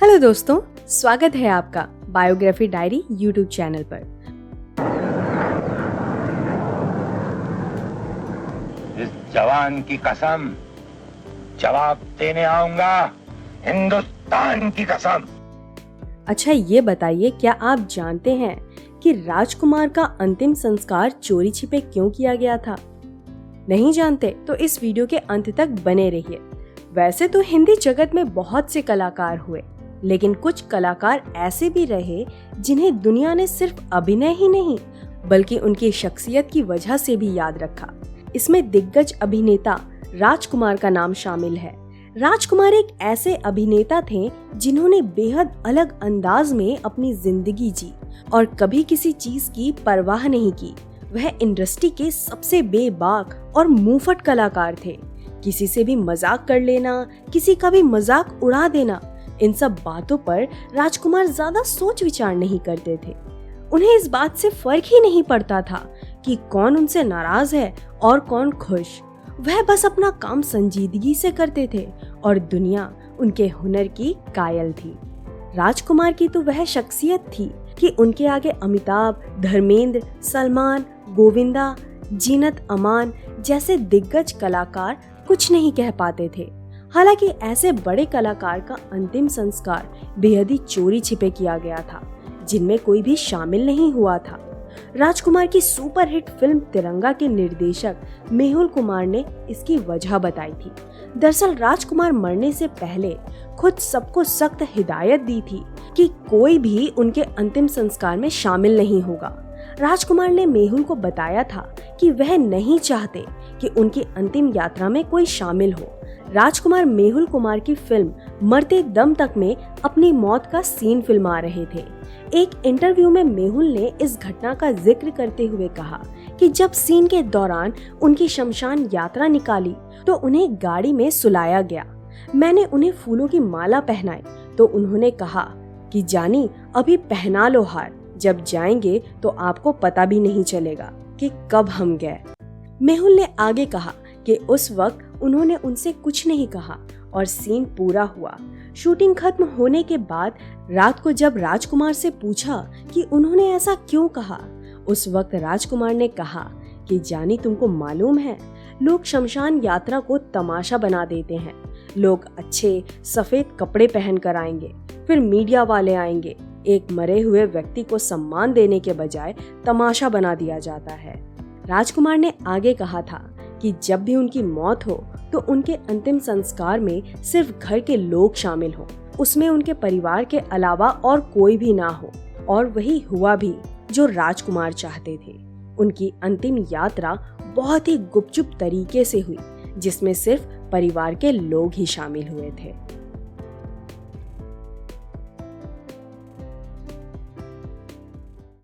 Hello दोस्तों, स्वागत है आपका बायोग्राफी डायरी यूट्यूब चैनल पर। इस जवान की कसम, जवाब देने आऊंगा, हिंदुस्तान की कसम। अच्छा, ये बताइए, क्या आप जानते हैं कि राजकुमार का अंतिम संस्कार चोरी छिपे क्यों किया गया था? नहीं जानते तो इस वीडियो के अंत तक बने रहिए। वैसे तो हिंदी जगत में बहुत से कलाकार हुए, लेकिन कुछ कलाकार ऐसे भी रहे जिन्हें दुनिया ने सिर्फ अभिनय ही नहीं बल्कि उनकी शख्सियत की वजह से भी याद रखा। इसमें दिग्गज अभिनेता राजकुमार का नाम शामिल है। राजकुमार एक ऐसे अभिनेता थे जिन्होंने बेहद अलग अंदाज में अपनी जिंदगी जी और कभी किसी चीज की परवाह नहीं की। वह इंडस्ट्री के सबसे बेबाक और मुंहफट कलाकार थे। किसी से भी मजाक कर लेना, किसी का भी मजाक उड़ा देना, इन सब बातों पर राजकुमार ज्यादा सोच विचार नहीं करते थे। उन्हें इस बात से फर्क ही नहीं पड़ता था कि कौन उनसे नाराज है और कौन खुश। वह बस अपना काम संजीदगी से करते थे और दुनिया उनके हुनर की कायल थी। राजकुमार की तो वह शख्सियत थी कि उनके आगे अमिताभ, धर्मेंद्र, सलमान, गोविंदा, जीनत अमान जैसे दिग्गज कलाकार कुछ नहीं कह पाते थे। हालांकि ऐसे बड़े कलाकार का अंतिम संस्कार बेहद ही चोरी छिपे किया गया था, जिनमें कोई भी शामिल नहीं हुआ था। राजकुमार की सुपरहिट फिल्म तिरंगा के निर्देशक मेहुल कुमार ने इसकी वजह बताई थी। दरअसल राजकुमार मरने से पहले खुद सबको सख्त हिदायत दी थी कि कोई भी उनके अंतिम संस्कार में शामिल नहीं होगा। राजकुमार ने मेहुल को बताया था कि वह नहीं चाहते कि उनकी अंतिम यात्रा में कोई शामिल हो। राजकुमार मेहुल कुमार की फिल्म मरते दम तक में अपनी मौत का सीन फिल्मा रहे थे। एक इंटरव्यू में मेहुल ने इस घटना का जिक्र करते हुए कहा कि जब सीन के दौरान उनकी शमशान यात्रा निकाली तो उन्हें गाड़ी में सुलाया गया। मैंने उन्हें फूलों की माला पहनाई तो उन्होंने कहा कि जानी, अभी पहना लो हार, जब जाएंगे तो आपको पता भी नहीं चलेगा कि कब हम गए। मेहुल ने आगे कहा कि उस वक्त उन्होंने उनसे कुछ नहीं कहा और सीन पूरा हुआ। शूटिंग खत्म होने के बाद रात को जब राजकुमार से पूछा कि उन्होंने ऐसा क्यों कहा, उस वक्त राजकुमार ने कहा कि जानी, तुमको मालूम है, लोग शमशान यात्रा को तमाशा बना देते हैं। लोग अच्छे सफेद कपड़े पहन कर आएंगे, फिर मीडिया वाले आएंगे। एक मरे हुए व्यक्ति को सम्मान देने के बजाय तमाशा बना दिया जाता है। राजकुमार ने आगे कहा था कि जब भी उनकी मौत हो तो उनके अंतिम संस्कार में सिर्फ घर के लोग शामिल हो, उसमें उनके परिवार के अलावा और कोई भी ना हो। और वही हुआ भी जो राजकुमार चाहते थे। उनकी अंतिम यात्रा बहुत ही गुपचुप तरीके से हुई, जिसमें सिर्फ परिवार के लोग ही शामिल हुए थे।